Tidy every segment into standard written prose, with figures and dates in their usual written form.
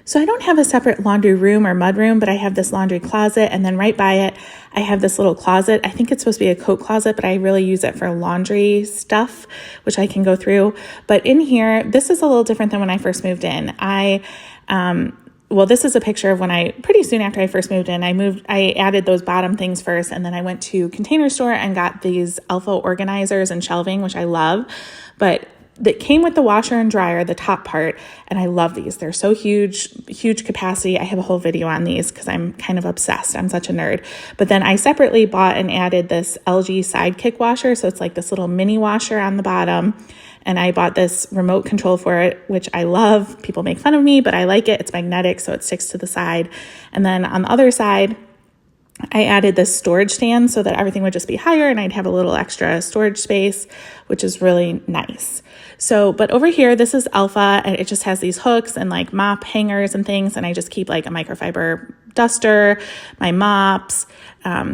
So I don't have a separate laundry room or mud room, but I have this laundry closet, and then right by it, I have this little closet. I think it's supposed to be a coat closet, but I really use it for laundry stuff, which I can go through. But in here, this is a little different than when I first moved in. Well, this is a picture of when pretty soon after I first moved in, I added those bottom things first, and then I went to Container Store and got these Elfa organizers and shelving, which I love, but that came with the washer and dryer, the top part, and I love these. They're so huge capacity. I have a whole video on these because I'm kind of obsessed. I'm such a nerd. But then I separately bought and added this LG Sidekick washer, so it's like this little mini washer on the bottom, and I bought this remote control for it, which I love. People make fun of me, but I like it. It's magnetic, so it sticks to the side. And then on the other side, I added this storage stand so that everything would just be higher and I'd have a little extra storage space, which is really nice. So, but over here, this is Elfa, and it just has these hooks and like mop hangers and things. And I just keep like a microfiber duster, my mops,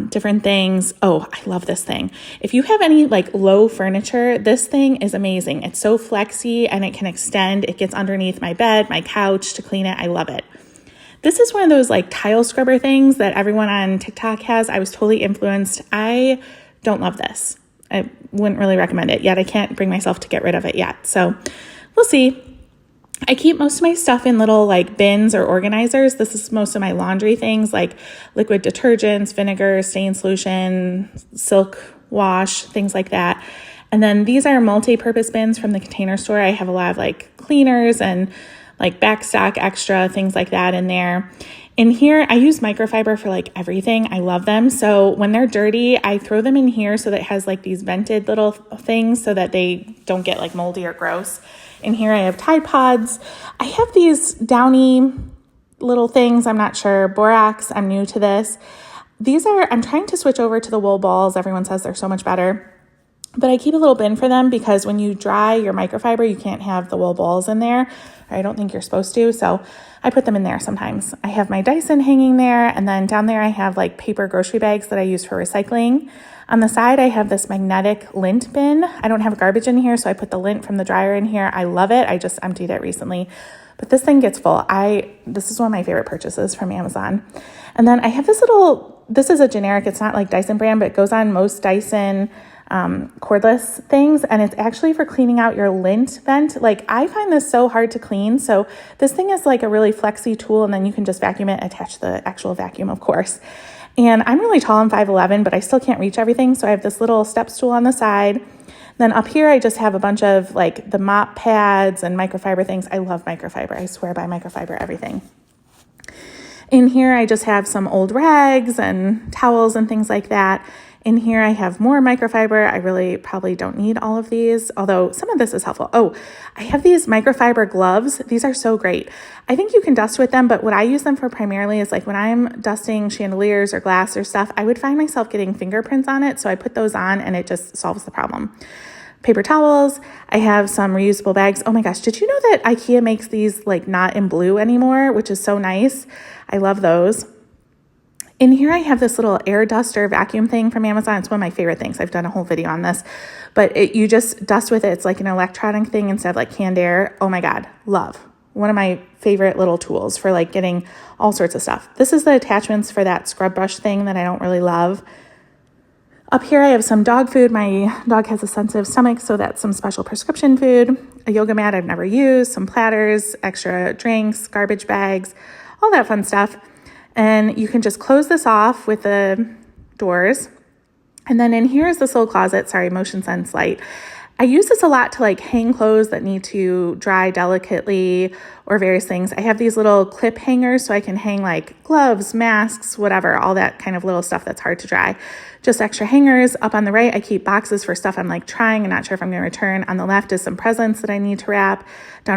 different things. Oh, I love this thing. If you have any like low furniture, this thing is amazing. It's so flexy and it can extend. It gets underneath my bed, my couch to clean it. I love it. This is one of those like tile scrubber things that everyone on TikTok has. I was totally influenced. I don't love this. I wouldn't really recommend it yet. I can't bring myself to get rid of it yet. So we'll see. I keep most of my stuff in little like bins or organizers. This is most of my laundry things like liquid detergents, vinegar, stain solution, silk wash, things like that. And then these are multi-purpose bins from the Container Store. I have a lot of like cleaners and like backstock extra, things like that in there. In here, I use microfiber for like everything. I love them. So when they're dirty, I throw them in here so that it has like these vented little things so that they don't get like moldy or gross. In here, I have Tide Pods. I have these Downy little things. I'm not sure. Borax. I'm new to this. I'm trying to switch over to the wool balls. Everyone says they're so much better. But I keep a little bin for them because when you dry your microfiber, you can't have the wool balls in there. I don't think you're supposed to. So I put them in there sometimes. I have my Dyson hanging there. And then down there, I have like paper grocery bags that I use for recycling. On the side, I have this magnetic lint bin. I don't have garbage in here, so I put the lint from the dryer in here. I love it. I just emptied it recently. But this thing gets full. This is one of my favorite purchases from Amazon. And then I have this is a generic, it's not like Dyson brand, but it goes on most Dyson cordless things, and it's actually for cleaning out your lint vent. Like I find this so hard to clean. So this thing is like a really flexy tool, and then you can just vacuum it, attach the actual vacuum, of course. And I'm really tall, I'm 5'11", but I still can't reach everything. So I have this little step stool on the side. Then up here, I just have a bunch of like the mop pads and microfiber things. I love microfiber. I swear by microfiber everything. In here, I just have some old rags and towels and things like that. In here, I have more microfiber. I really probably don't need all of these, although some of this is helpful. Oh, I have these microfiber gloves. These are so great. I think you can dust with them, but what I use them for primarily is like when I'm dusting chandeliers or glass or stuff, I would find myself getting fingerprints on it. So I put those on and it just solves the problem. Paper towels. I have some reusable bags. Oh my gosh, did you know that IKEA makes these like not in blue anymore, which is so nice. I love those. In here, I have this little air duster vacuum thing from Amazon. It's one of my favorite things. I've done a whole video on this, but you just dust with it. It's like an electronic thing instead of like canned air. Oh my God, love. One of my favorite little tools for like getting all sorts of stuff. This is the attachments for that scrub brush thing that I don't really love. Up here, I have some dog food. My dog has a sensitive stomach, so that's some special prescription food, a yoga mat I've never used, some platters, extra drinks, garbage bags, all that fun stuff. And you can just close this off with the doors. And then in here is this little closet. Sorry, motion sense light. I use this a lot to like hang clothes that need to dry delicately or various things. I have these little clip hangers so I can hang like gloves, masks, whatever, all that kind of little stuff that's hard to dry. Just extra hangers. Up on the right, I keep boxes for stuff I'm like trying and not sure if I'm going to return. On the left is some presents that I need to wrap. Down